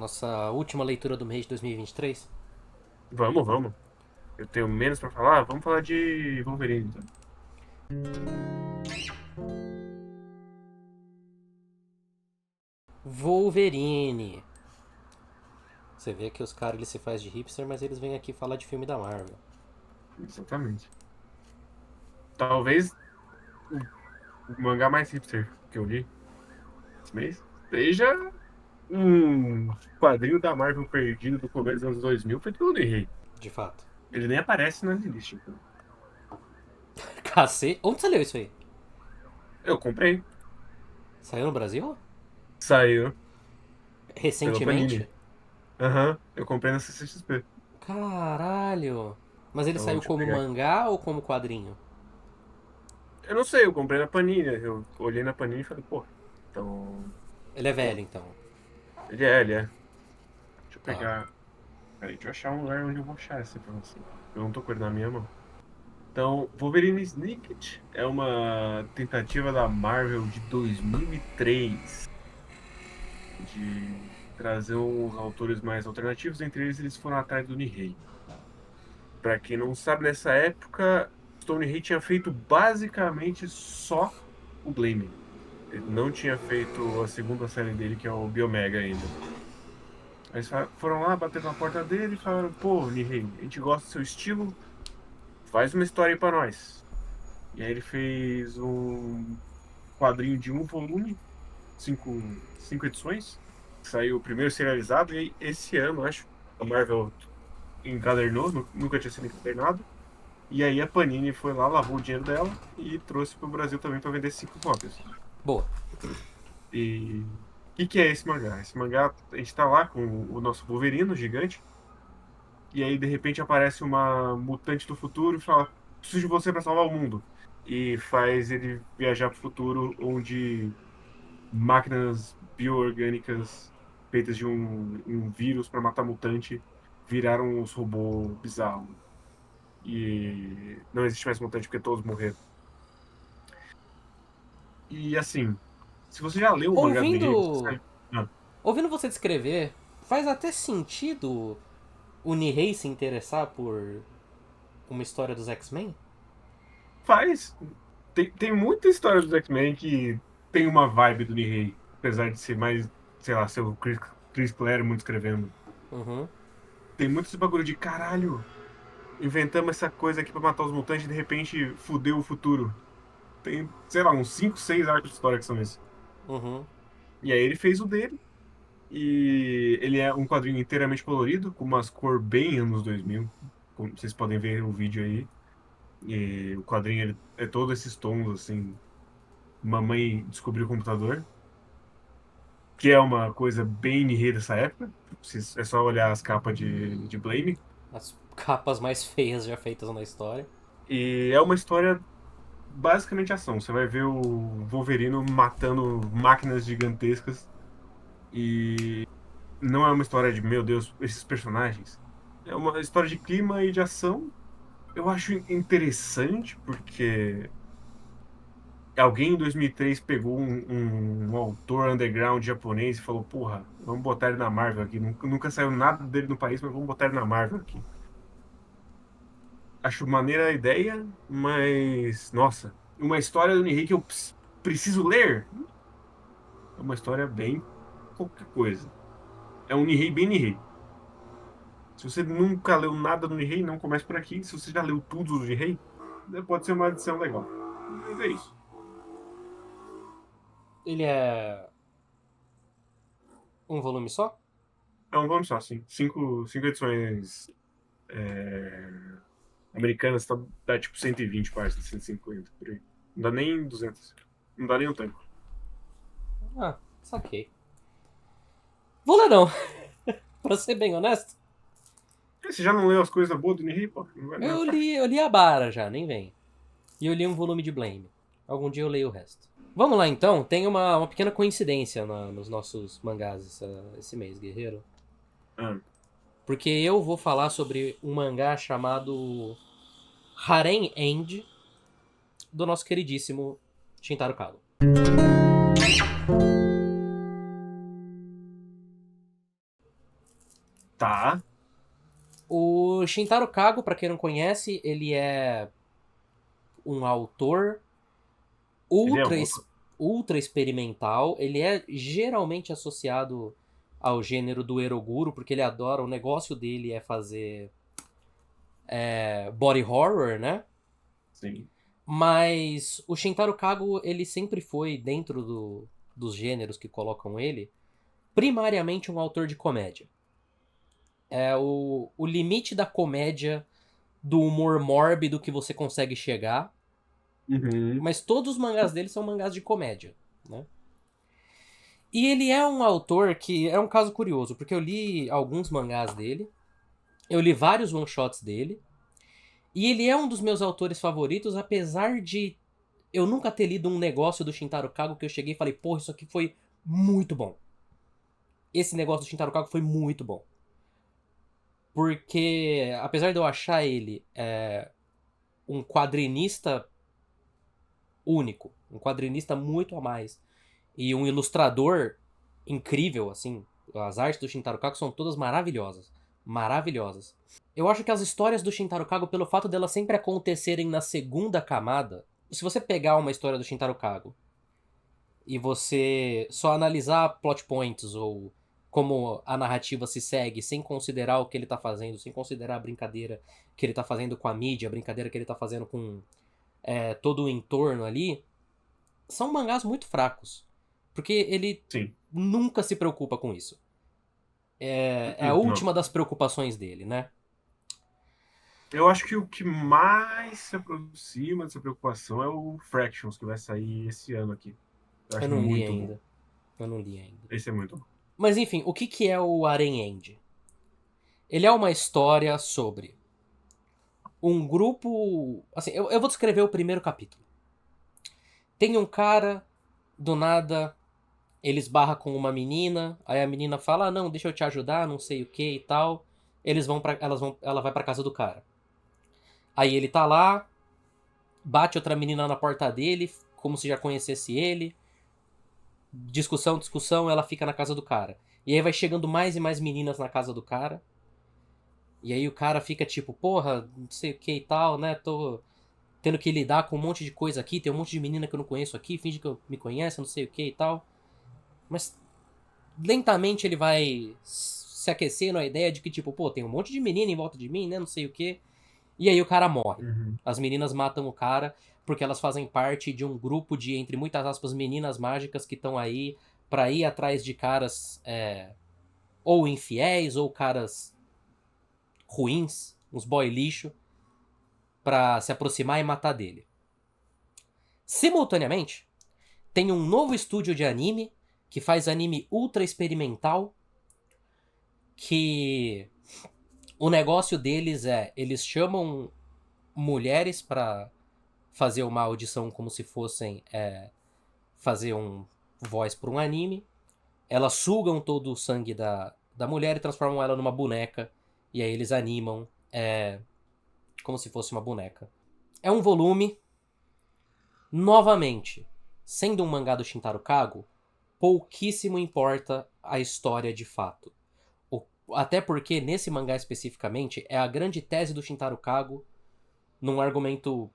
Nossa última leitura do mês de 2023? Vamos, vamos. Eu tenho menos pra falar. Vamos falar de Wolverine, então. Wolverine. Você vê que os caras eles se fazem de hipster, mas eles vêm aqui falar de filme da Marvel. Exatamente. Talvez o mangá mais hipster que eu li esse mês seja um quadrinho da Marvel perdido do começo dos anos 2000, feito pelo Rei. De fato. Ele nem aparece na list, então. Cacete. Onde você leu isso aí? Eu comprei. Saiu no Brasil? Saiu pela Recentemente? Panini. Aham, eu comprei na CCXP. Caralho. Mas ele Então, saiu deixa eu como pegar aqui. mangá ou como quadrinho? Eu não sei, eu comprei na Panini. Eu olhei na Panini e falei, pô, então. Ele é Pô, velho, então. ele é. Deixa eu Tá. pegar. Peraí, deixa eu achar um lugar onde eu vou achar essa informação. Eu não tô com ele na minha mão. Então, Wolverine Snicket é uma tentativa da Marvel de 2003 de trazer uns autores mais alternativos. Entre eles foram atrás do Nihei. Para quem não sabe, nessa época, Stone Hay tinha feito basicamente só o Blame. Ele não tinha feito a segunda série dele, que é o Biomega ainda. Aí eles foram lá, bateram na porta dele e falaram: pô, Nihei, a gente gosta do seu estilo, faz uma história aí pra nós. E aí ele fez um quadrinho de um volume, cinco edições. Saiu o primeiro serializado, e aí, esse ano, acho, a Marvel encadernou, nunca tinha sido encadernado. E aí a Panini foi lá, lavou o dinheiro dela e trouxe para o Brasil também para vender 5 cópias. Boa. E o que é esse mangá? Esse mangá, a gente tá lá com o nosso Wolverino gigante, e aí de repente aparece uma mutante do futuro e fala: preciso de você para salvar o mundo. E faz ele viajar para o futuro, onde máquinas bioorgânicas feitas de um vírus para matar mutante viraram os robôs bizarros. E não existe mais mutante porque todos morreram. E assim, se você já leu o mangá do Nihei, você Ouvindo. sabe. Ah, Ouvindo você descrever, faz até sentido o Nihei se interessar por uma história dos X-Men? faz. Tem muita história dos X-Men que tem uma vibe do Nihei, apesar de ser mais, sei lá, ser o Chris Claremont escrevendo. Uhum. Tem muito esse bagulho de caralho. Inventamos essa coisa aqui pra matar os mutantes e de repente fudeu o futuro. Tem, sei lá, uns 5, 6 arcos de história que são esses. Uhum. E aí ele fez o dele. E ele é um quadrinho inteiramente colorido, com umas cor bem anos 2000. Como vocês podem ver o vídeo aí. E o quadrinho ele é todo esses tons, assim. Mamãe descobriu o computador, que é uma coisa bem nihê dessa época. É só olhar as capas de Blame. As capas mais feias já feitas na história. E é uma história basicamente ação. Você vai ver o Wolverino matando máquinas gigantescas. E não é uma história de, meu Deus, esses personagens. É uma história de clima e de ação. Eu acho interessante porque alguém em 2003 pegou um autor underground japonês e falou: porra, vamos botar ele na Marvel aqui. Nunca saiu nada dele no país, mas vamos botar ele na Marvel aqui. Acho maneira a ideia, mas, nossa, uma história do Nihei que eu preciso ler? É uma história bem qualquer coisa. É um Nihei bem Nihei. Se você nunca leu nada do Nihei, não comece por aqui. Se você já leu tudo do Nihei, pode ser uma adição legal. Mas é isso. Ele é um volume só? É um volume só, assim. Cinco edições americanas, tá, dá tipo 120 páginas, 150 por aí. Não dá nem 200. Não dá nem um tanto. Ah, saquei. Vou ler não, pra ser bem honesto. Você já não leu as coisas boas do Nihei, pô? Não vai, não é fácil. Eu li a Bara já, nem vem. E eu li um volume de Blame. Algum dia eu leio o resto. Vamos lá então, tem uma pequena coincidência nos nossos mangás esse mês, guerreiro. Ah, Porque eu vou falar sobre um mangá chamado Harem End, do nosso queridíssimo Shintaro Kado. Tá. O Shintaro Kago, pra quem não conhece, ele é um autor Ele é ultra, um. ultra experimental. Ele é geralmente associado ao gênero do Eroguro, porque ele adora, o negócio dele é fazer body horror, né? Sim. Mas o Shintaro Kago, ele sempre foi, dentro dos gêneros que colocam ele, primariamente um autor de comédia. É o limite da comédia, do humor mórbido que você consegue chegar. Uhum. Mas todos os mangás dele são mangás de comédia, né? E ele é um autor que é um caso curioso, porque eu li alguns mangás dele, eu li vários one-shots dele, e ele é um dos meus autores favoritos, apesar de eu nunca ter lido um negócio do Shintaro Kago que eu cheguei e falei, porra, isso aqui foi muito bom. Esse negócio do Shintaro Kago foi muito bom. Porque, apesar de eu achar ele um quadrinista único, um quadrinista muito a mais, e um ilustrador incrível, assim, as artes do Shintaro Kago são todas maravilhosas. Maravilhosas. Eu acho que as histórias do Shintaro Kago, pelo fato delas sempre acontecerem na segunda camada, se você pegar uma história do Shintaro Kago e você só analisar plot points ou como a narrativa se segue, sem considerar o que ele tá fazendo, sem considerar a brincadeira que ele tá fazendo com a mídia, a brincadeira que ele tá fazendo com todo o entorno ali, são mangás muito fracos. Porque ele Sim. nunca se preocupa com isso. É a Não. última das preocupações dele, né? Eu acho que o que mais se aproxima dessa preocupação é o Fractions, que vai sair esse ano aqui. Eu Eu acho não li muito bom. ainda. Eu não li ainda. Esse é muito bom. Mas enfim, o que, que é o Aren End? Ele é uma história sobre um grupo. Assim, eu vou descrever o primeiro capítulo. Tem um cara, do nada, ele esbarra com uma menina, aí a menina fala: ah, não, deixa eu te ajudar, não sei o que e tal. Ela vai pra casa do cara. Aí ele tá lá, bate outra menina na porta dele, como se já conhecesse ele. Discussão, discussão, ela fica na casa do cara. E aí vai chegando mais e mais meninas na casa do cara. E aí o cara fica tipo, porra, não sei o que e tal, né? Tô tendo que lidar com um monte de coisa aqui, tem um monte de menina que eu não conheço aqui, finge que me conhece, não sei o que e tal. Mas lentamente ele vai se aquecendo a ideia de que, tipo, pô, tem um monte de menina em volta de mim, né? Não sei o que. E aí o cara morre. Uhum. As meninas matam o cara porque elas fazem parte de um grupo de, entre muitas aspas, meninas mágicas que estão aí pra ir atrás de caras ou infiéis ou caras ruins, uns boy lixo, pra se aproximar e matar dele. Simultaneamente, tem um novo estúdio de anime que faz anime ultra experimental, que o negócio deles eles chamam mulheres pra fazer uma audição como se fossem fazer um voz para um anime. Elas sugam todo o sangue da mulher e transformam ela numa boneca. E aí eles animam como se fosse uma boneca. É um volume, novamente, sendo um mangá do Shintaro Kago, pouquíssimo importa a história de fato. Até porque, nesse mangá especificamente, é a grande tese do Shintaro Kago, num argumento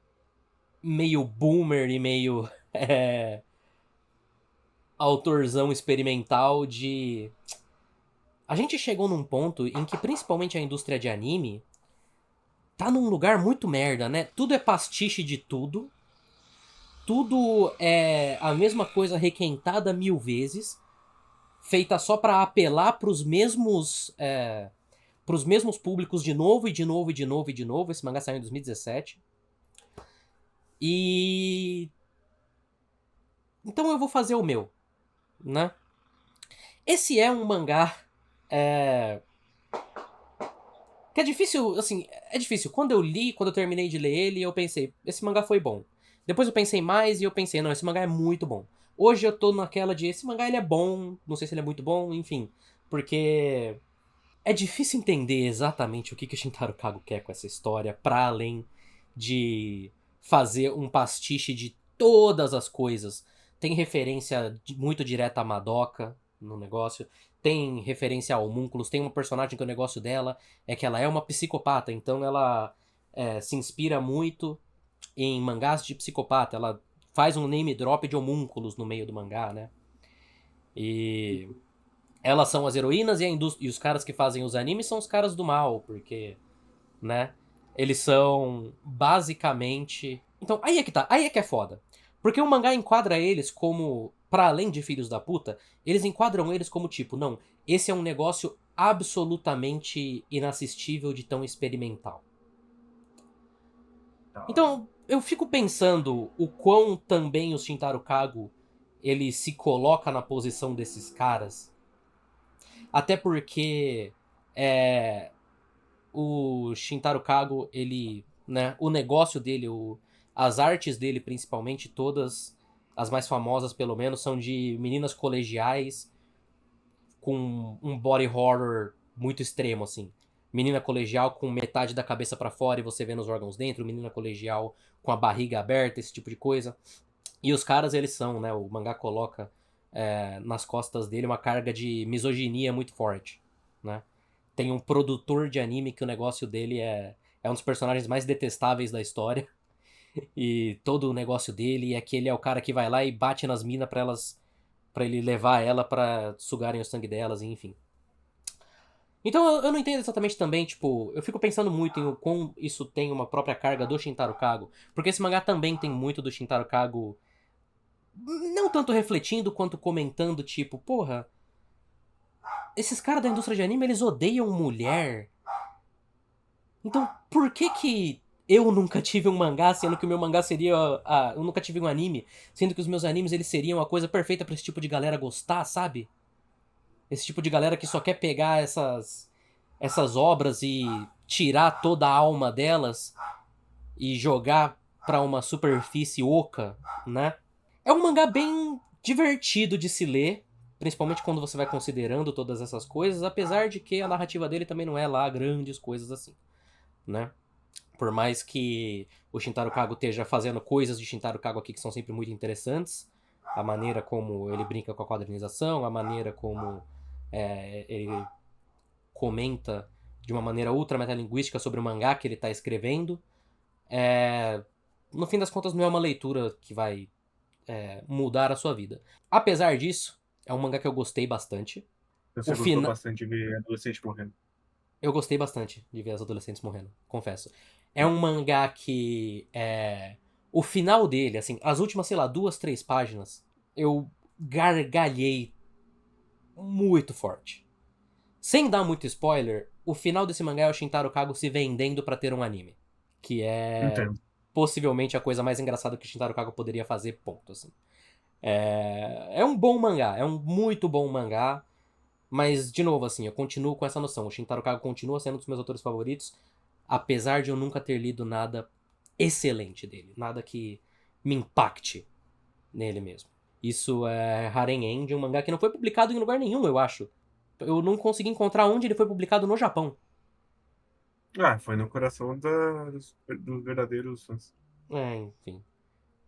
meio boomer e meio autorzão experimental de... A gente chegou num ponto em que, principalmente a indústria de anime, tá num lugar muito merda, né? Tudo é pastiche de tudo. Tudo é a mesma coisa requentada 1000 vezes. Feita só pra apelar pros mesmos públicos de novo e de novo e de novo e de novo. Esse mangá saiu em 2017. E... Então eu vou fazer o meu, né? Esse é um mangá que é difícil, assim, é difícil. Quando eu li, quando eu terminei de ler ele, eu pensei, esse mangá foi bom. Depois eu pensei mais e eu pensei, não, esse mangá é muito bom. Hoje eu tô naquela de, esse mangá ele é bom, não sei se ele é muito bom, enfim. Porque é difícil entender exatamente o que o Shintaro Kago quer com essa história, pra além de fazer um pastiche de todas as coisas. Tem referência muito direta a Madoka no negócio. tem referência a homúnculos, tem uma personagem que o negócio dela é que ela é uma psicopata, então ela se inspira muito em mangás de psicopata, ela faz um name drop de homúnculos no meio do mangá, né? E elas são as heroínas e os caras que fazem os animes são os caras do mal, porque, né? Eles são basicamente. Então, aí é que tá, aí é que é foda. Porque o mangá enquadra eles como, para além de filhos da puta, eles enquadram eles como tipo, não, esse é um negócio absolutamente inassistível de tão experimental. Da hora. Então, eu fico pensando o quão também o Shintaro Kago ele se coloca na posição desses caras. Até porque o Shintaro Kago, ele, né, o negócio dele, as artes dele principalmente, todas as mais famosas pelo menos, são de meninas colegiais com um body horror muito extremo, assim. Menina colegial com metade da cabeça pra fora e você vendo os órgãos dentro, menina colegial com a barriga aberta, esse tipo de coisa. E os caras, eles são, né, o mangá coloca nas costas dele uma carga de misoginia muito forte, né? Tem um produtor de anime que o negócio dele é um dos personagens mais detestáveis da história. E todo o negócio dele é que ele é o cara que vai lá e bate nas minas pra elas. Pra ele levar ela pra sugarem o sangue delas, enfim. Então eu não entendo exatamente também, tipo, eu fico pensando muito em o quão isso tem uma própria carga do Shintaro Kago. Porque esse mangá também tem muito do Shintaro Kago. Não tanto refletindo quanto comentando, tipo, porra, esses caras da indústria de anime, eles odeiam mulher. Então, por que que eu nunca tive um mangá, sendo que o meu mangá seria. Eu nunca tive um anime, sendo que os meus animes eles seriam a coisa perfeita pra esse tipo de galera gostar, sabe? Esse tipo de galera que só quer pegar essas obras e tirar toda a alma delas e jogar pra uma superfície oca, né? É um mangá bem divertido de se ler, principalmente quando você vai considerando todas essas coisas, apesar de que a narrativa dele também não é lá grandes coisas assim, né? Por mais que o Shintaro Kago esteja fazendo coisas de Shintaro Kago aqui que são sempre muito interessantes, a maneira como ele brinca com a quadrinização, a maneira como ele comenta de uma maneira ultra metalinguística sobre o mangá que ele está escrevendo, no fim das contas não é uma leitura que vai mudar a sua vida. Apesar disso, é um mangá que eu gostei bastante. O Você gostou final. bastante de ver adolescente morrendo. Eu gostei bastante de ver as adolescentes morrendo, confesso. É um mangá que o final dele, assim, as últimas, sei lá, 2, 3 páginas, eu gargalhei muito forte. Sem dar muito spoiler, o final desse mangá é o Shintaro Kago se vendendo pra ter um anime. Que é Entendo. possivelmente a coisa mais engraçada que o Shintaro Kago poderia fazer, ponto, assim. É um bom mangá, é um muito bom mangá. Mas, de novo, assim, eu continuo com essa noção. O Shintaro Kago continua sendo um dos meus autores favoritos, apesar de eu nunca ter lido nada excelente dele. Nada que me impacte nele mesmo. Isso é Haren End, um mangá que não foi publicado em lugar nenhum, eu acho. Eu não consegui encontrar onde ele foi publicado no Japão. Ah, foi no coração dos verdadeiros fãs. Enfim.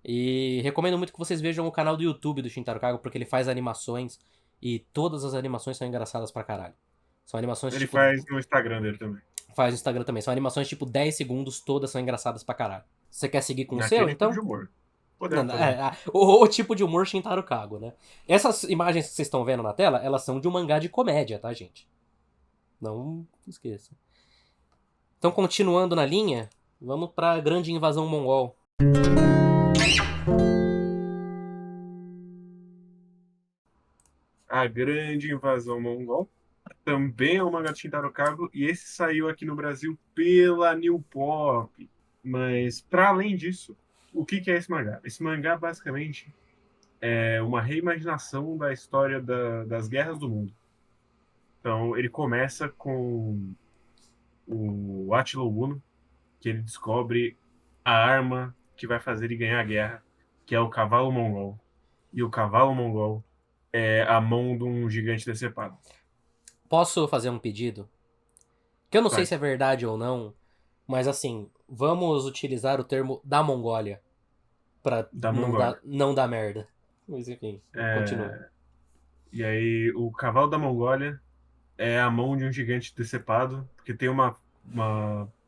E recomendo muito que vocês vejam o canal do YouTube do Shintaro Kago, porque ele faz animações e todas as animações são engraçadas pra caralho. São animações Ele tipo. faz no Instagram dele também. Faz no Instagram também. São animações tipo 10 segundos, todas são engraçadas pra caralho. Você quer seguir com o seu, Naquele tipo então? de humor. Não, Podemos não, fazer. o tipo de humor Shintaro Kago, né? Essas imagens que vocês estão vendo na tela, elas são de um mangá de comédia, tá, gente? Não esqueça. Então, continuando na linha, vamos pra Grande Invasão Mongol. A Grande Invasão Mongol também é um mangá de Shintaro Kago e esse saiu aqui no Brasil pela New Pop. Mas, para além disso, o que que é esse mangá? Esse mangá, basicamente, é uma reimaginação da história das guerras do mundo. Então, ele começa com o Attilo Uno, que ele descobre a arma que vai fazer ele ganhar a guerra, que é o cavalo mongol. E o cavalo mongol é a mão de um gigante decepado. Posso fazer um pedido? Que eu não sei se é Faz. verdade ou não, mas assim, vamos utilizar o termo da Mongólia pra Da Mongólia. não dar merda. Mas enfim, continue. É, E aí o cavalo da Mongólia é a mão de um gigante decepado, porque tem uma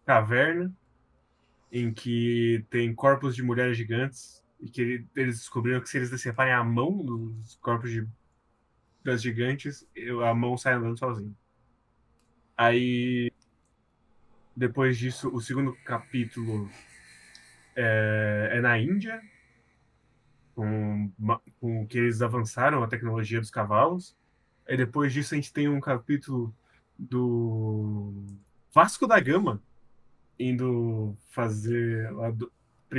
caverna em que tem corpos de mulheres gigantes e que eles descobriram que se eles deceparem a mão dos corpos das gigantes, a mão sai andando sozinha. Aí, depois disso, o segundo capítulo é na Índia, com que eles avançaram a tecnologia dos cavalos. Aí depois disso a gente tem um capítulo do Vasco da Gama indo fazer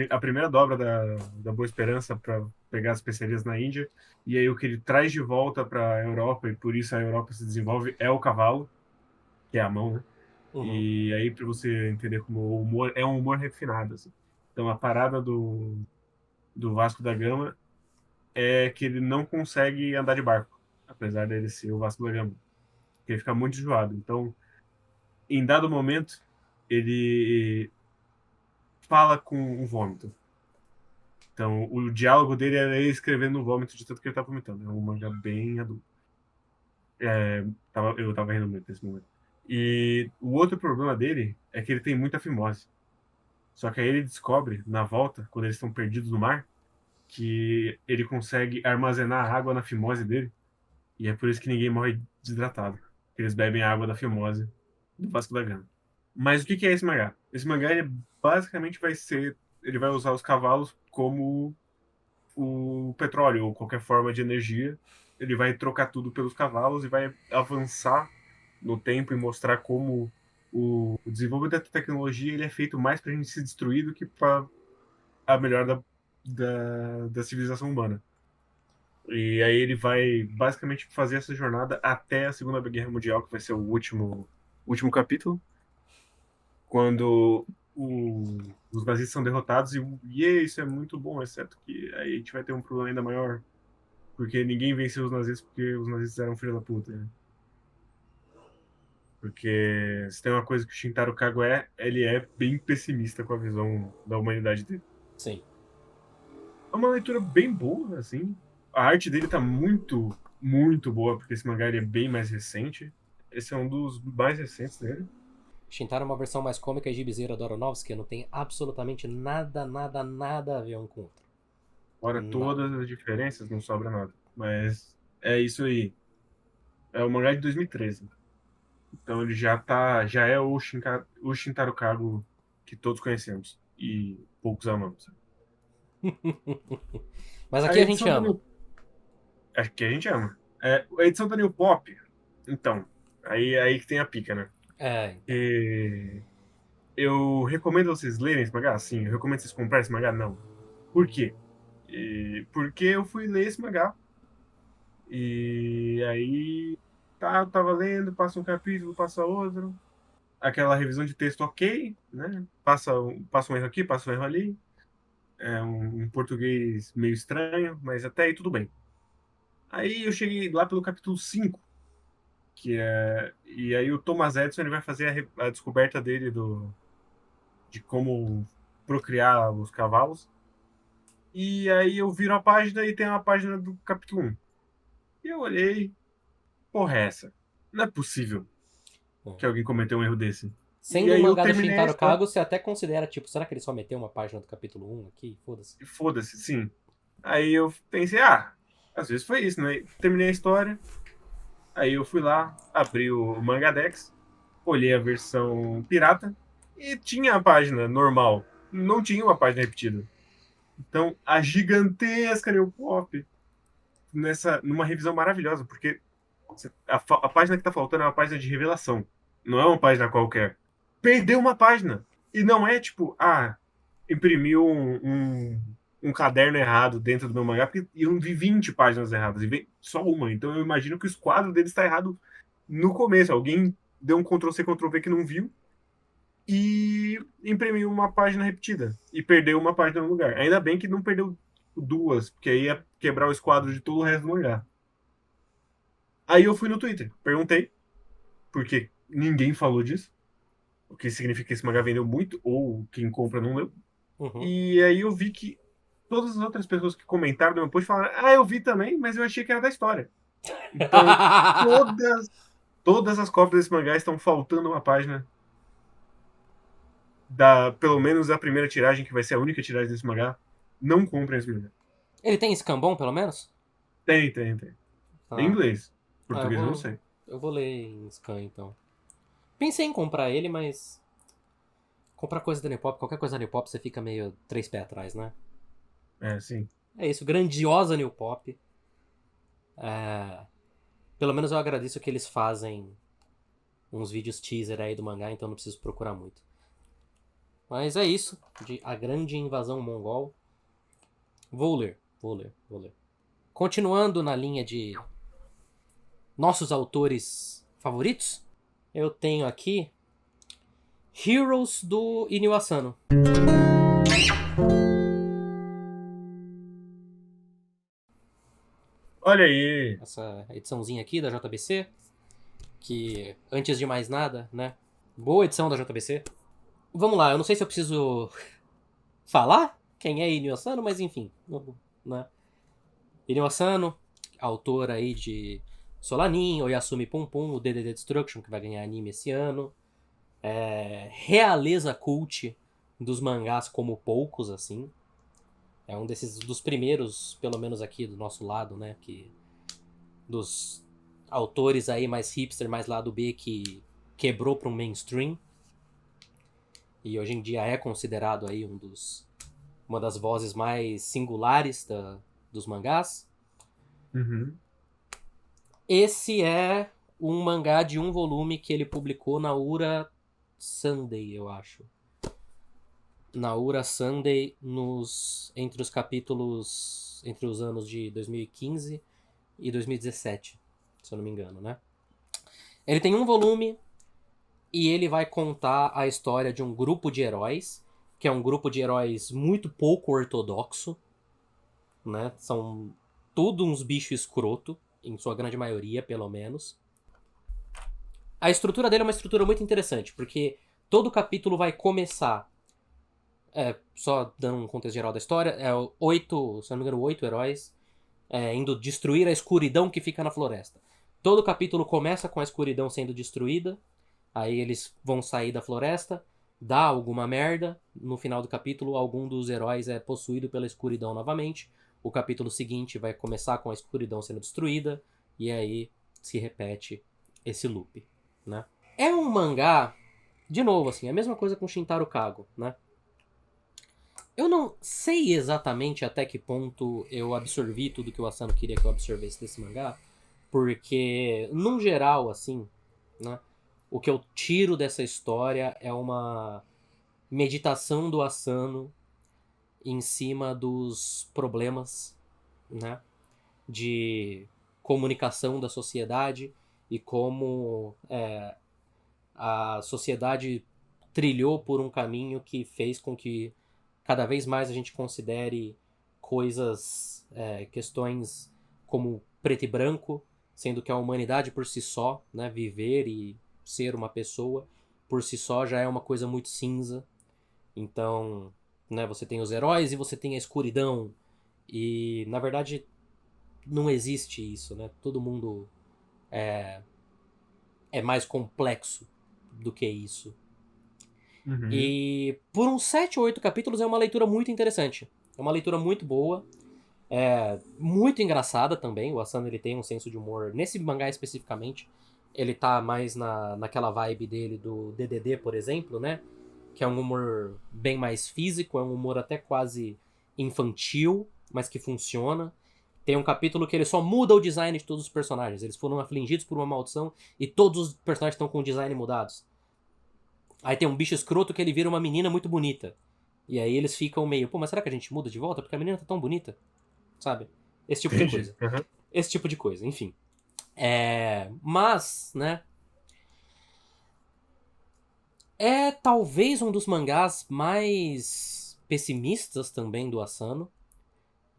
a primeira dobra da Boa Esperança para pegar as especiarias na Índia. E aí o que ele traz de volta para a Europa, e por isso a Europa se desenvolve, é o cavalo, que é a mão, né? Uhum. E aí para você entender como o humor é um humor refinado, assim. Então a parada do Vasco da Gama é que ele não consegue andar de barco, apesar dele ser o Vasco da Gama. Porque ele fica muito enjoado. Então, em dado momento, ele fala com o vômito. Então, o diálogo dele é ele escrevendo no vômito de tanto que ele tá vomitando. É um mangá bem adulto. Eu tava rindo muito nesse momento. E o outro problema dele é que ele tem muita fimose. Só que aí ele descobre, na volta, quando eles estão perdidos no mar, que ele consegue armazenar água na fimose dele. E é por isso que ninguém morre desidratado. Eles bebem a água da fimose do Vasco da Gama. Mas o que é esse mangá? Esse mangá, ele basicamente vai ser... Ele vai usar os cavalos como o petróleo ou qualquer forma de energia. Ele vai trocar tudo pelos cavalos e vai avançar no tempo e mostrar como o desenvolvimento da tecnologia ele é feito mais para a gente se destruir do que para a melhora da civilização humana. E aí ele vai basicamente fazer essa jornada até a Segunda Guerra Mundial, que vai ser o último capítulo, quando os nazistas são derrotados e isso é muito bom, exceto que aí a gente vai ter um problema ainda maior, porque ninguém venceu os nazistas porque os nazistas eram filho da puta, né? Porque se tem uma coisa que o Shintaro Kago ele é bem pessimista com a visão da humanidade dele. Sim. É uma leitura bem boa, assim. A arte dele tá muito, muito boa, porque esse mangá ele é bem mais recente. Esse é um dos mais recentes dele. Shintaro é uma versão mais cômica e gibizeira do Aronofsky, não tem absolutamente nada, nada, nada a ver um com o outro. Fora Nada. todas as diferenças, não sobra nada. Mas é isso aí. É o mangá de 2013. Então ele já é o Shintaro Kago que todos conhecemos e poucos amamos. Mas A aqui a gente edição da ama. New... Acho que a gente ama. A edição da New Pop, então, aí que tem a pica, né? É, então. E eu recomendo vocês lerem esse mangá? Sim. Eu recomendo vocês comprarem esse mangá? Não. Por quê? Porque eu fui ler esse mangá e aí eu tava lendo, passa um capítulo, passa outro. Aquela revisão de texto ok, né? Passa um erro aqui, passa um erro ali. É um português meio estranho, mas até aí tudo bem. Aí eu cheguei lá pelo capítulo 5 e aí o Thomas Edison ele vai fazer a descoberta dele de como procriar os cavalos. E aí eu viro a página e tem uma página do capítulo 1. E eu olhei, porra, é essa? Não é possível que alguém cometeu um erro desse. E Sendo um aí eu mangá do terminei a Shintaro história. Kago, você até considera, tipo, será que ele só meteu uma página do capítulo 1 aqui? Foda-se. E foda-se, sim. Aí eu pensei, às vezes foi isso, né? Terminei a história. Aí eu fui lá, abri o Mangadex, olhei a versão pirata e tinha a página normal. Não tinha uma página repetida. Então, a gigantesca New Pop numa revisão maravilhosa, porque a página que tá faltando é uma página de revelação. Não é uma página qualquer. Perdeu uma página. E não é tipo, imprimiu um caderno errado dentro do meu mangá, porque eu vi 20 páginas erradas, e vem só uma. Então eu imagino que o esquadro dele está errado no começo. Alguém deu um Ctrl+C, Ctrl+V que não viu e imprimiu uma página repetida. E perdeu uma página no lugar. Ainda bem que não perdeu duas, porque aí ia quebrar o esquadro de todo o resto do mangá. Aí eu fui no Twitter, perguntei, porque ninguém falou disso, o que significa que esse mangá vendeu muito, ou quem compra não leu. Uhum. E aí eu vi que todas as outras pessoas que comentaram no meu post falaram: eu vi também, mas eu achei que era da história. Então, todas as cópias desse mangá estão faltando uma página pelo menos a primeira tiragem, que vai ser a única tiragem desse mangá. Não comprem esse mangá. Ele tem escambom, pelo menos? Tem. Em Tá. inglês. Ah, eu Português eu não vou. sei. Eu vou ler em scan, então. Pensei em comprar ele, mas. Comprar coisa da Nepop, qualquer coisa da Nepop, você fica meio três pés atrás, né? É, sim. É isso, grandiosa New Pop. É, pelo menos eu agradeço que eles fazem uns vídeos teaser aí do mangá, então não preciso procurar muito. Mas é isso, de A Grande Invasão Mongol. Vou ler. Continuando na linha de nossos autores favoritos, eu tenho aqui Heroes do Inio Asano. Olha aí. Essa ediçãozinha aqui da JBC, que antes de mais nada, né? Boa edição da JBC. Vamos lá, eu não sei se eu preciso falar quem é Inio Asano, mas enfim, né? Inio Asano, autor aí de Solanin, Oyasumi Pum Pum, o DDD Destruction, que vai ganhar anime esse ano. Realeza cult dos mangás como poucos, assim. É um dos primeiros, pelo menos aqui do nosso lado, né? Dos autores aí mais hipster, mais lado B, que quebrou para um mainstream. E hoje em dia é considerado aí uma das vozes mais singulares dos mangás. Uhum. Esse é um mangá de um volume que ele publicou na Ura Sunday, eu acho. Na Ura Sunday, entre os capítulos, entre os anos de 2015 e 2017, se eu não me engano, né? Ele tem um volume e ele vai contar a história de um grupo de heróis, que é um grupo de heróis muito pouco ortodoxo, né? São tudo uns bichos escroto, em sua grande maioria, pelo menos. A estrutura dele é uma estrutura muito interessante, porque todo capítulo vai começar. Só dando um contexto geral da história, oito, se não me engano, 8 heróis indo destruir a escuridão que fica na floresta. Todo capítulo começa com a escuridão sendo destruída, aí eles vão sair da floresta, dá alguma merda, no final do capítulo algum dos heróis é possuído pela escuridão novamente, o capítulo seguinte vai começar com a escuridão sendo destruída, e aí se repete esse loop, né? É um mangá, de novo, assim, a mesma coisa com Shintaro Kago, né? Eu não sei exatamente até que ponto eu absorvi tudo que o Asano queria que eu absorvesse desse mangá, porque, num geral, assim, né, o que eu tiro dessa história é uma meditação do Asano em cima dos problemas, né, de comunicação da sociedade e como a sociedade trilhou por um caminho que fez com que cada vez mais a gente considere coisas, questões como preto e branco, sendo que a humanidade por si só, né, viver e ser uma pessoa por si só já é uma coisa muito cinza. Então, né, você tem os heróis e você tem a escuridão e na verdade não existe isso, né? Todo mundo é mais complexo do que isso. Uhum. E por uns 7 ou 8 capítulos é uma leitura muito interessante. É uma leitura muito boa. Muito engraçada também. O Asano ele tem um senso de humor. Nesse mangá especificamente, ele tá mais naquela vibe dele do DDD, por exemplo, né? Que é um humor bem mais físico, é um humor até quase infantil, mas que funciona. Tem um capítulo que ele só muda o design de todos os personagens. Eles foram afligidos por uma maldição e todos os personagens estão com o design mudados. Aí tem um bicho escroto que ele vira uma menina muito bonita. E aí eles ficam meio, pô, mas será que a gente muda de volta? Porque a menina tá tão bonita, sabe? Esse tipo de Entendi. coisa. Uhum. Esse tipo de coisa, enfim. Mas, né? É talvez um dos mangás mais pessimistas também do Asano.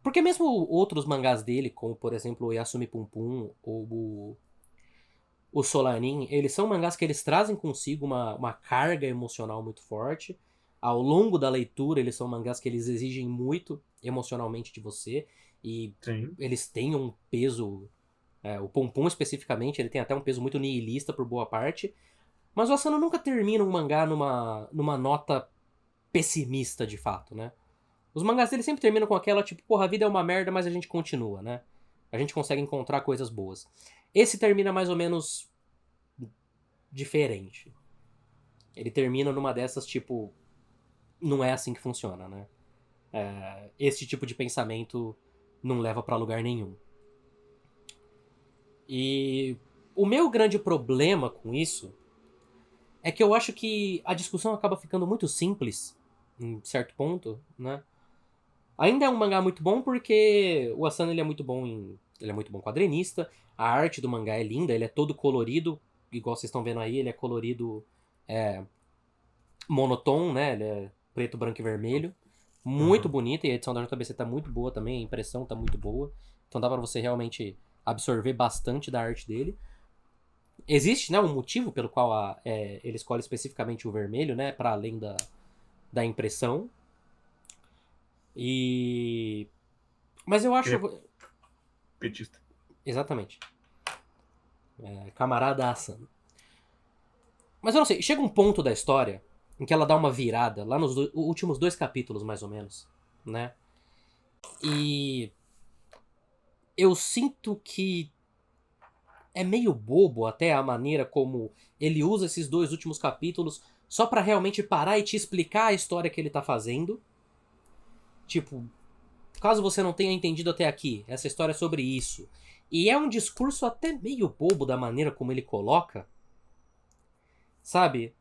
Porque mesmo outros mangás dele, como por exemplo o Yasumi Pum Pum ou o Solanin, eles são mangás que eles trazem consigo uma carga emocional muito forte. Ao longo da leitura, eles são mangás que eles exigem muito emocionalmente de você. E Sim. eles têm um peso O Pum Pum, especificamente, ele tem até um peso muito nihilista por boa parte. Mas o Asano nunca termina um mangá numa nota pessimista, de fato, né? Os mangás dele sempre terminam com aquela, tipo, porra, a vida é uma merda, mas a gente continua, né? A gente consegue encontrar coisas boas. Esse termina mais ou menos diferente. Ele termina numa dessas, tipo, não é assim que funciona, né? Esse tipo de pensamento não leva pra lugar nenhum. E o meu grande problema com isso é que eu acho que a discussão acaba ficando muito simples, em certo ponto, né? Ainda é um mangá muito bom porque o Asano ele é muito bom ele é muito bom quadrinista, a arte do mangá é linda, ele é todo colorido, igual vocês estão vendo aí, ele é colorido é, monotom, né? Ele é preto, branco e vermelho. Muito Uhum. bonita, e a edição da JBC tá muito boa também, a impressão tá muito boa. Então dá pra você realmente absorver bastante da arte dele. Existe, né, um motivo pelo qual ele escolhe especificamente o vermelho, né, para além da impressão. E mas eu Ele acho é petista. exatamente, camarada Asano. Mas eu não sei, chega um ponto da história em que ela dá uma virada, lá nos últimos 2 capítulos mais ou menos, né? E eu sinto que é meio bobo até a maneira como ele usa esses 2 últimos capítulos só pra realmente parar e te explicar a história que ele tá fazendo. Tipo, caso você não tenha entendido até aqui, essa história é sobre isso. E é um discurso até meio bobo da maneira como ele coloca, sabe?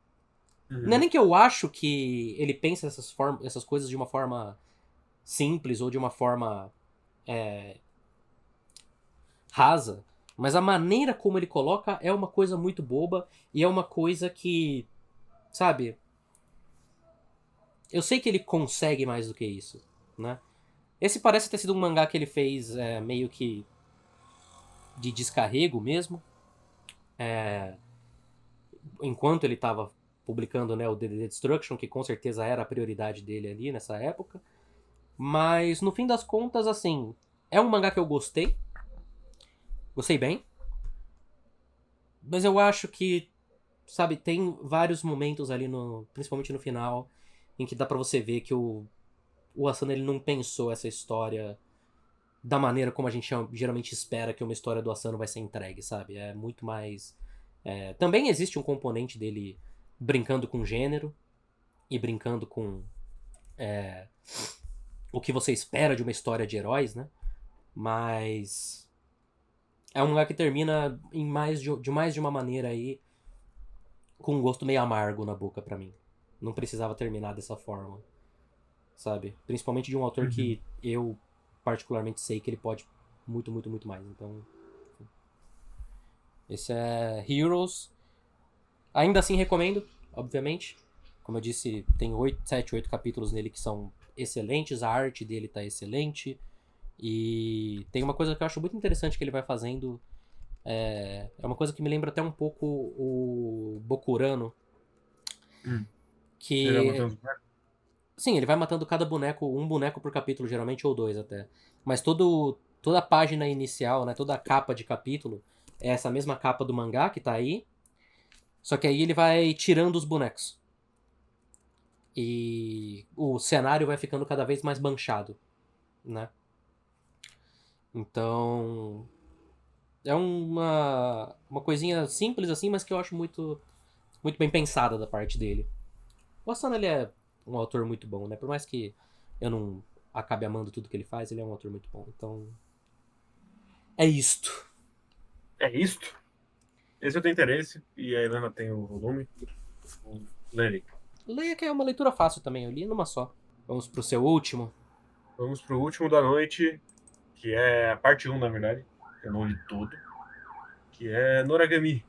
Não é Uhum. nem que eu acho que ele pensa essas coisas de uma forma simples ou de uma forma rasa, mas a maneira como ele coloca é uma coisa muito boba e é uma coisa que, sabe? Eu sei que ele consegue mais do que isso, né? Esse parece ter sido um mangá que ele fez meio que de descarrego mesmo, enquanto ele estava publicando, né, o DDD Destruction, que com certeza era a prioridade dele ali nessa época. Mas no fim das contas, assim, é um mangá que eu gostei bem, mas eu acho que, sabe, tem vários momentos ali principalmente no final, em que dá pra você ver que o Asano ele não pensou essa história da maneira como a gente geralmente espera que uma história do Asano vai ser entregue, sabe? É muito mais. Também existe um componente dele brincando com gênero e brincando com o que você espera de uma história de heróis, né? Mas é um lugar que termina de mais de uma maneira aí, com um gosto meio amargo na boca pra mim. Não precisava terminar dessa forma, sabe? Principalmente de um autor Uhum. que eu particularmente sei que ele pode muito, muito, muito mais. Então, esse é Heroes. Ainda assim recomendo, obviamente. Como eu disse, tem 7, 8 capítulos nele que são excelentes, a arte dele tá excelente. E tem uma coisa que eu acho muito interessante que ele vai fazendo. É uma coisa que me lembra até um pouco o Bokurano. Hum. Ele vai Que, matando os bonecos? sim, ele vai matando cada boneco, um boneco por capítulo, geralmente, ou dois até. Mas toda a página inicial, né, toda a capa de capítulo, é essa mesma capa do mangá que tá aí. Só que aí ele vai tirando os bonecos. E o cenário vai ficando cada vez mais manchado, né? Então, é uma coisinha simples assim, mas que eu acho muito, muito bem pensada da parte dele. O Asano, ele é um autor muito bom, né? Por mais que eu não acabe amando tudo que ele faz, ele é um autor muito bom. Então, é isto. É isto? Esse eu tenho interesse. E a Helena tem o volume. O Lenny. Leia que é uma leitura fácil também, eu li numa só. Vamos pro seu último. Vamos pro último da noite, que é a parte um na verdade. Eu não li todo. Que é Noragami.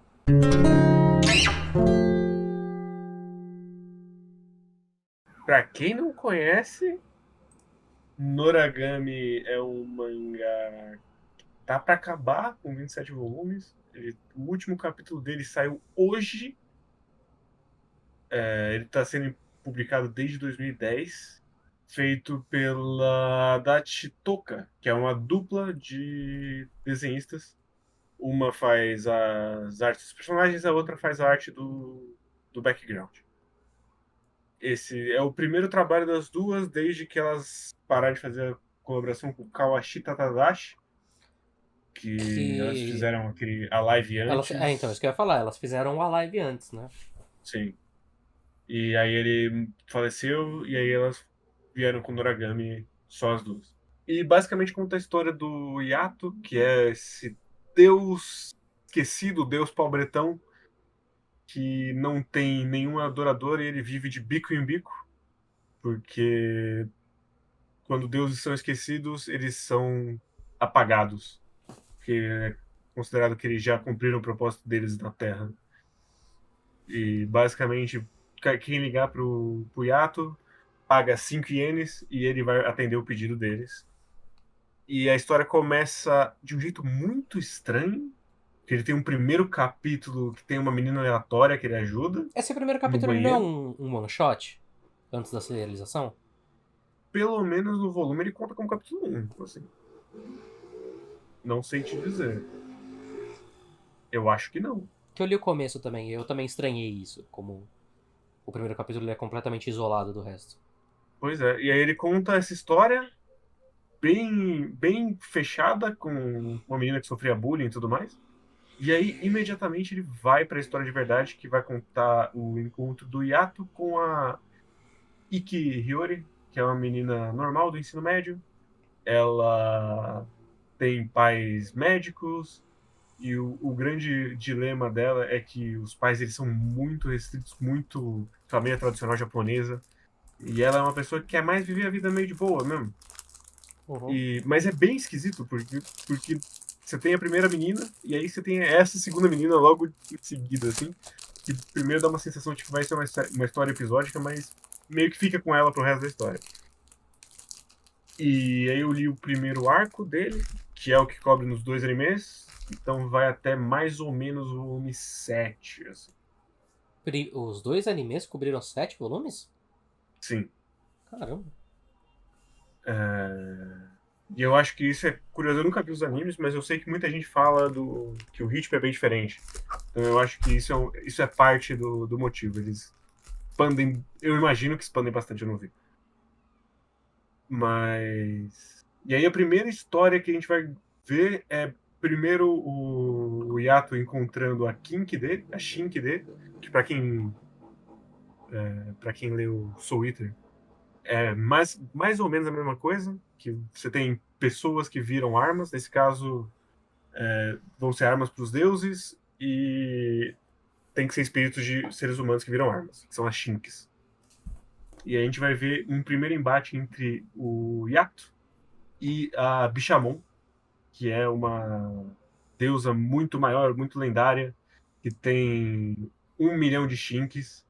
Pra quem não conhece, Noragami é um mangá que tá pra acabar com 27 volumes. O último capítulo dele saiu hoje. Ele tá sendo publicado desde 2010. Feito pela Dachitoka, que é uma dupla de desenhistas Uma faz as artes dos personagens, a outra faz a arte do background. Esse é o primeiro trabalho das duas desde que elas pararam de fazer a colaboração com o Kawashita Tadashi, que elas Que. fizeram a live Então, isso antes. que eu ia falar, elas fizeram uma live antes, né? Sim. E aí ele faleceu, e aí elas vieram com o Noragami, só as duas. E basicamente conta a história do Yato, que é esse deus esquecido, deus pobretão, que não tem nenhum adorador e ele vive de bico em bico, porque quando deuses são esquecidos, eles são apagados, porque é considerado que eles já cumpriram o propósito deles na Terra. E basicamente, quem ligar pro Yato paga 5 ienes e ele vai atender o pedido deles. E a história começa de um jeito muito estranho, que ele tem um primeiro capítulo que tem uma menina aleatória que ele ajuda Esse primeiro no capítulo ele não é banheiro. um one shot antes da serialização? Pelo menos no volume ele conta como capítulo um, assim. Não sei te dizer. Eu acho que não. Que eu li o começo também, eu também estranhei isso, como o primeiro capítulo ele é completamente isolado do resto. Pois é. E aí ele conta essa história bem fechada com uma menina que sofria bullying e tudo mais. E aí, imediatamente, ele vai para a história de verdade, que vai contar o encontro do Yato com a Iki Hiyori, que é uma menina normal do ensino médio. Ela tem pais médicos, e o grande dilema dela é que os pais eles são muito restritos, muito família tradicional japonesa. E ela é uma pessoa que quer mais viver a vida meio de boa mesmo. Uhum. Mas é bem esquisito, porque você tem a primeira menina, e aí você tem essa segunda menina logo em seguida, assim. Que primeiro dá uma sensação de que vai ser uma história episódica, mas meio que fica com ela pro resto da história. E aí eu li o primeiro arco dele, que é o que cobre nos dois animes. Então vai até mais ou menos o volume 7, assim. Os dois animes cobriram 7 volumes? Sim. Caramba. É, E eu acho que isso é curioso. Eu nunca vi os animes, mas eu sei que muita gente fala que o ritmo é bem diferente. Então eu acho que isso é parte do motivo. Eles expandem. Eu imagino que expandem bastante, eu não vi. Mas. E aí a primeira história que a gente vai ver é primeiro o Yato encontrando a Kink dele, a Shink dele, que para quem leu Soul Eater é mais ou menos a mesma coisa, que você tem pessoas que viram armas, nesse caso vão ser armas para os deuses e tem que ser espíritos de seres humanos que viram armas, que são as Shinks. E aí a gente vai ver um primeiro embate entre o Yato e a Bishamon, que é uma deusa muito maior, muito lendária, que tem 1 milhão de Shinks.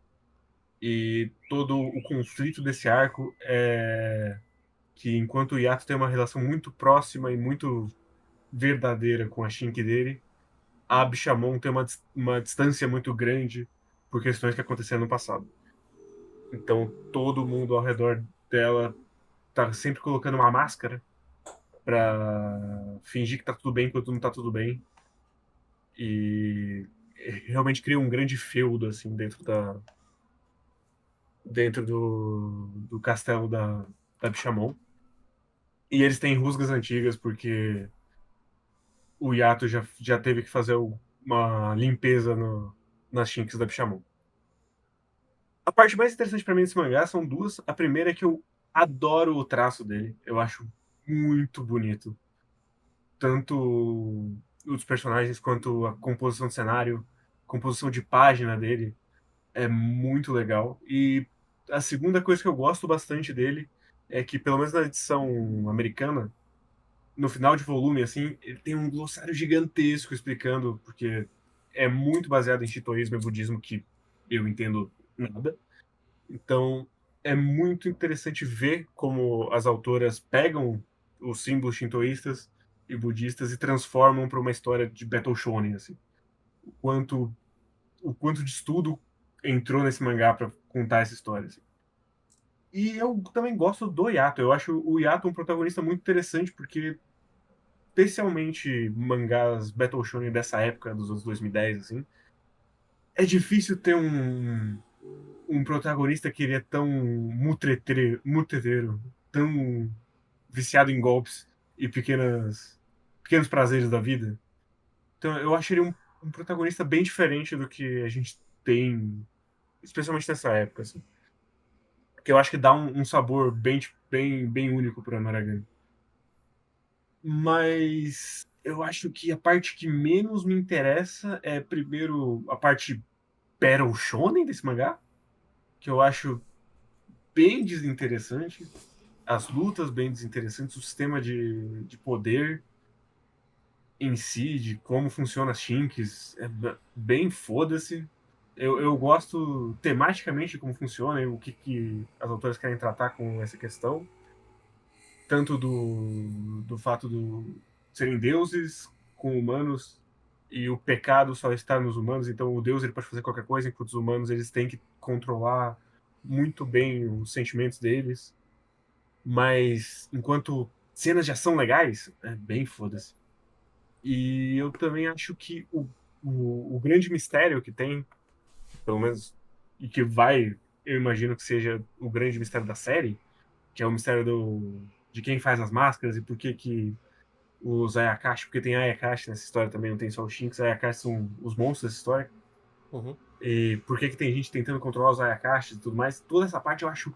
E todo o conflito desse arco é que enquanto o Yato tem uma relação muito próxima e muito verdadeira com a Shink dele, a Bishamon tem uma distância muito grande por questões que aconteceram no passado. Então todo mundo ao redor dela tá sempre colocando uma máscara pra fingir que tá tudo bem quando não tá tudo bem. E realmente cria um grande feudo assim dentro do castelo da Bishamon. E eles têm rusgas antigas porque o Yato já teve que fazer uma limpeza nas Shinks da Bishamon. A parte mais interessante pra mim desse mangá são duas. A primeira é que eu adoro o traço dele. Eu acho muito bonito. Tanto os personagens quanto a composição de cenário, composição de página dele é muito legal. E a segunda coisa que eu gosto bastante dele é que, pelo menos na edição americana, no final de volume, assim, ele tem um glossário gigantesco explicando, porque é muito baseado em shintoísmo e budismo, que eu entendo nada. Então, é muito interessante ver como as autoras pegam os símbolos shintoístas e budistas e transformam para uma história de Battle Shonen, assim. O quanto, o quanto de estudo entrou nesse mangá para contar essa história, assim. E eu também gosto do Yato. Eu acho o Yato um protagonista muito interessante, porque especialmente mangás Battle Shonen dessa época, dos anos 2010, assim, é difícil ter um protagonista que ele é tão mutreteiro, tão viciado em golpes e pequenos prazeres da vida. Então eu acho ele um protagonista bem diferente do que a gente tem, especialmente nessa época, assim. Porque eu acho que dá um sabor bem único para Naragami. Mas eu acho que a parte que menos me interessa é, primeiro, a parte Battle Shonen desse mangá, que eu acho bem desinteressante. As lutas bem desinteressantes, o sistema de poder em si, de como funciona as Shinks, é bem foda-se. Eu gosto tematicamente de como funciona e o que as autoras querem tratar com essa questão. Tanto do fato de serem deuses com humanos e o pecado só está nos humanos, então o deus ele pode fazer qualquer coisa, enquanto os humanos eles têm que controlar muito bem os sentimentos deles. Mas enquanto cenas de ação legais, é bem foda-se. E eu também acho que o grande mistério que tem, pelo menos, e que vai, eu imagino que seja o grande mistério da série, que é o mistério de quem faz as máscaras e por que que os Ayakashi, porque tem Ayakashi nessa história também, não tem só os Shinks, Ayakashi são os monstros dessa história. Uhum. E por que que tem gente tentando controlar os Ayakashi e tudo mais, toda essa parte eu acho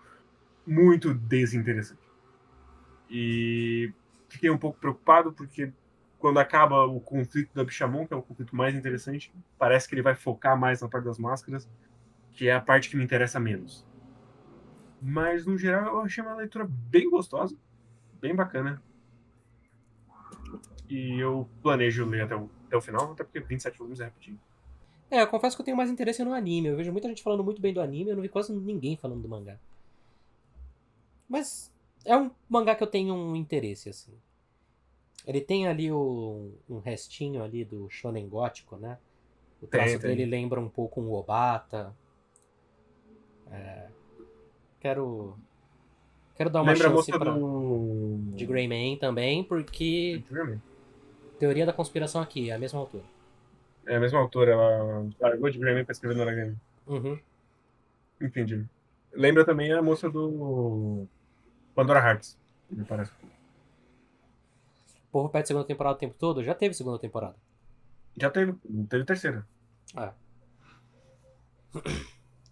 muito desinteressante. E fiquei um pouco preocupado porque quando acaba o conflito da Bichamon, que é o conflito mais interessante, parece que ele vai focar mais na parte das máscaras, que é a parte que me interessa menos. Mas, no geral, eu achei uma leitura bem gostosa, bem bacana. E eu planejo ler até o final, até porque 27 volumes é rapidinho. Eu confesso que eu tenho mais interesse no anime. Eu vejo muita gente falando muito bem do anime, eu não vi quase ninguém falando do mangá. Mas é um mangá que eu tenho um interesse, assim. Ele tem ali um restinho ali do shonen gótico, né? O traço dele Tem. lembra um pouco um Obata. Quero, quero dar uma Lembra a chance moça pra do. de Greyman também, porque Antigamente. teoria da conspiração aqui, é a mesma altura. É a mesma autora, ela largou de Grammy pra escrever no Aragami. Uhum. Entendi. Lembra também a moça do Pandora Hearts, me parece. O povo pede segunda temporada o tempo todo? Já teve segunda temporada. Já teve terceira. Ah.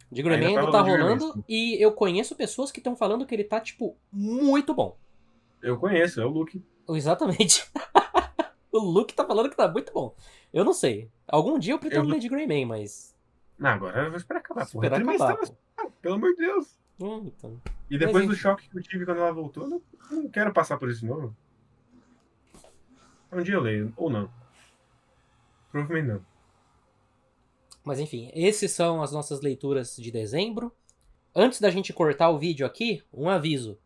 De Ainda Greyman ainda tava tá no de Grammy. rolando e eu conheço pessoas que estão falando que ele tá, tipo, muito bom. Eu conheço, é o Luke. Exatamente. O Luke tá falando que tá muito bom. Eu não sei. Algum dia eu Eu pretendo vou... ler de Greyman, mas Não, agora eu vou esperar acabar, porra. É esperar acabar, trimestral, pô. pelo amor de Deus. Então. E Mas depois do enfim. choque que eu tive quando ela voltou, eu não quero passar por isso de novo. Um dia eu leio, ou não. Provavelmente não. Mas enfim, esses são as nossas leituras de dezembro. Antes da gente cortar o vídeo aqui, um aviso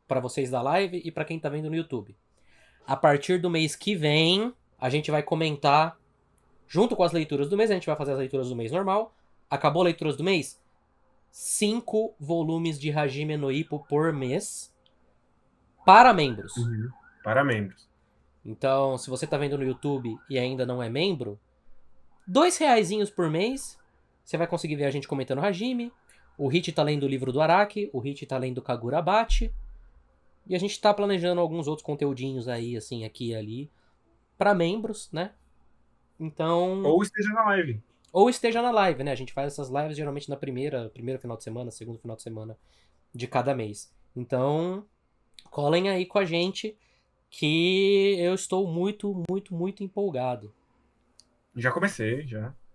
para vocês da live e para quem tá vendo no YouTube. A partir do mês que vem, a gente vai comentar junto com as leituras do mês, a gente vai fazer as leituras do mês normal. Acabou leituras do mês? 5 volumes de Hajime no Ippo por mês para membros. Uhum. Para membros. Então, se você tá vendo no YouTube e ainda não é membro, R$ 2 por mês, você vai conseguir ver a gente comentando Hajime. O Hit tá lendo o livro do Araki, o Hit tá lendo Kagurabachi. E a gente tá planejando alguns outros conteúdinhos aí, assim, aqui e ali, para membros, né? Então, Ou esteja na live. ou esteja na live, né? A gente faz essas lives geralmente na primeiro final de semana, segundo final de semana de cada mês. Então, colhem aí com a gente que eu estou muito, muito, muito empolgado. Já comecei, já.